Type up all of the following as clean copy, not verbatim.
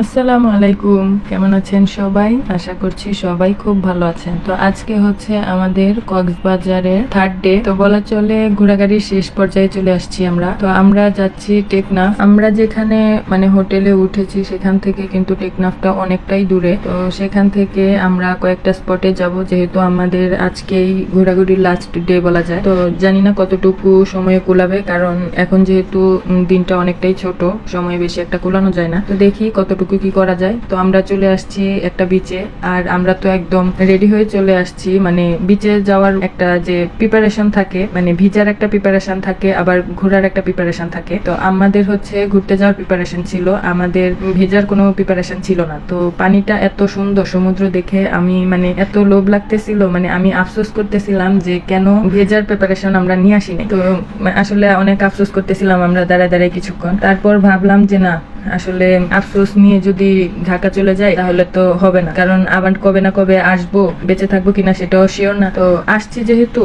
আসসালামু আলাইকুম, কেমন আছেন সবাই? আশা করছি সবাই খুব ভালো আছেন। তো আজকে হচ্ছে আমাদের কক্সবাজারের থার্ড ডে, তো বলা চলে ঘোরাঘুরির শেষ পর্যায়ে চলে আসছি আমরা। তো আমরা যাচ্ছি টেকনাফ। আমরা যেখানে মানে হোটেলে উঠেছি সেখান থেকে কিন্তু টেকনাফটা অনেকটাই দূরে। তো সেখান থেকে আমরা কয়েকটা স্পটে যাব, যেহেতু আমাদের আজকেই ঘোরাঘুরির লাস্ট ডে বলা যায়। তো জানি না কতটুকু সময়ে কুলাবে, কারণ এখন যেহেতু দিনটা অনেকটাই ছোট, সময় বেশি একটা কুলানো যায় না। তো দেখি কতটুকু কি করা যায়। তো আমরা চলে আসছি একটা বিচে, আর আমরা তো একদম রেডি হয়ে চলে আসছি। মানে বিচে যাওয়ার একটা যে প্রিপারেশন থাকে, মানে ভিজার একটা প্রিপারেশন থাকে, আবার ঘোরার একটা প্রিপারেশন থাকে। তো আমাদের হচ্ছে ঘুরতে যাওয়ার প্রিপারেশন ছিল, আমাদের ভেজার কোনো প্রিপারেশন ছিল না। তো পানিটা এত সুন্দর, সমুদ্র দেখে আমি মানে এত লোভ লাগতেছিল, মানে আমি আফসোস করতেছিলাম যে কেন ভেজার প্রিপারেশন আমরা নিয়ে আসিনি। তো আসলে অনেক আফসোস করতেছিলাম আমরা দাঁড়ায় দাঁড়ায় কিছুক্ষণ। তারপর ভাবলাম যে না, আসলে আফসোস নিয়ে যদি ঢাকা চলে যাই তাহলে তো হবে না, কারণ আবার কবে না কবে আসবো, বেঁচে থাকবো কিনা সেটাও শিওর না। তো আসছি যেহেতু,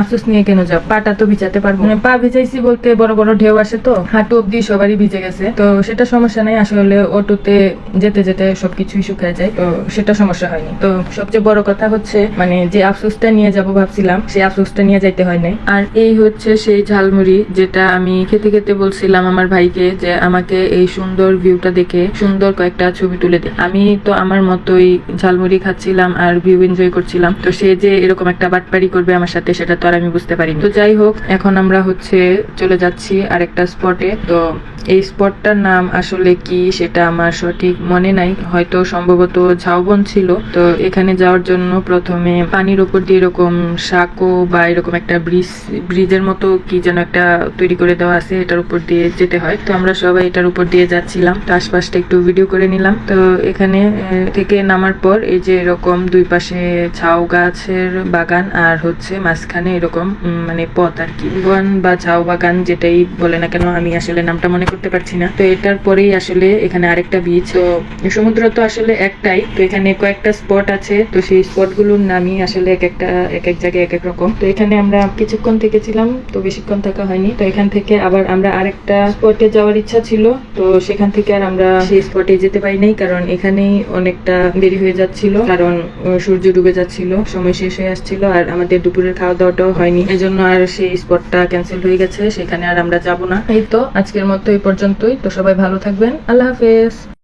আফসোস নিয়ে কেন যাও, পাটা তো ভিজাতে পারবো। পা ভিজাইছি বলতে বড় বড় ঢেউ আসে, তো হাঁটু অব্দি সবারই ভিজে গেছে। তো সেটা সমস্যা নেই, আসলে অটোতে যেতে যেতে সবকিছুই শুকায় যায়, তো সেটা সমস্যা হয়নি। তো সবচেয়ে বড় কথা হচ্ছে মানে যে আফসোসটা নিয়ে যাব ভাবছিলাম, সেই আফসোসটা নিয়ে যাইতে হয় নাই। আর এই হচ্ছে সেই ঝালমুড়ি, যেটা আমি খেতে খেতে বলছিলাম আমার ভাইকে যে আমাকে এই সুন্দর ভিউটা দেখে সুন্দর কয়েকটা ছবি তুলে দে। আমি তো আমার মতোই ঝালমুড়ি খাচ্ছিলাম আর ভিউ এনজয় করছিলাম। তো সে যে এরকম একটা বাটপারি করবে আমার সাথে, সেটা তো আর আমি বুঝতে পারিনি। তো যাই হোক, এখন আমরা হচ্ছে চলে যাচ্ছি আরেকটা স্পটে। তো এই স্পটটার নাম আসলে কি সেটা আমার সঠিক মনে নাই, হয়তো সম্ভবত ঝাউবন ছিল। তো এখানে যাওয়ার জন্য প্রথমে পানির উপর দিয়ে এরকম সাঁকো বা এরকম একটা ব্রিজের মতো কি যেন একটা তৈরি করে দেওয়া আছে, এটার উপর দিয়ে যেতে হয়। তো আমরা সবাই এটার উপর দিয়ে যাচ্ছিলাম, তো আশপাশটা একটু ভিডিও করে নিলাম। তো এখানে থেকে নামার পর এই যে এরকম দুই পাশে ঝাউ গাছের বাগান, আর হচ্ছে মাঝখানে এরকম মানে পথ আর কি, বন বা ঝাউ বাগান যেটাই বলে না কেন, আমি আসলে নামটা মনে করতে পারছি না। তো এটার পরেই আসলে এখানে আরেকটা বিচ। তো সমুদ্র তো আসলে একটাই, তো এখানে কয়েকটা স্পট আছে। তো সেই স্পট গুলোর নামই আসলে এক এক জায়গায় এক এক রকম। তো এখানে আমরা কিছুক্ষণ থেকেছিলাম, তো বেশিক্ষণ থাকা হয়নি। তো এখান থেকে আবার আমরা আরেকটা স্পটে যাওয়ার ইচ্ছা ছিল, তো সেখান থেকে আর আমরা সেই স্পটে যেতে পারি নাই, কারণ এখানেই অনেকটা দেরি হয়ে যাচ্ছিল, কারণ সূর্য ডুবে যাচ্ছিল, সময় শেষ হয়ে আসছিল, আর আমাদের দুপুরের খাওয়া দাওয়াটাও হয়নি। এজন্য আর সেই স্পটটা ক্যান্সেল হয়ে গেছে, সেখানে আর আমরা যাব না। এই তো আজকের মতো এই পর্যন্তই। তো সবাই ভালো থাকবেন, আল্লাহ হাফেজ।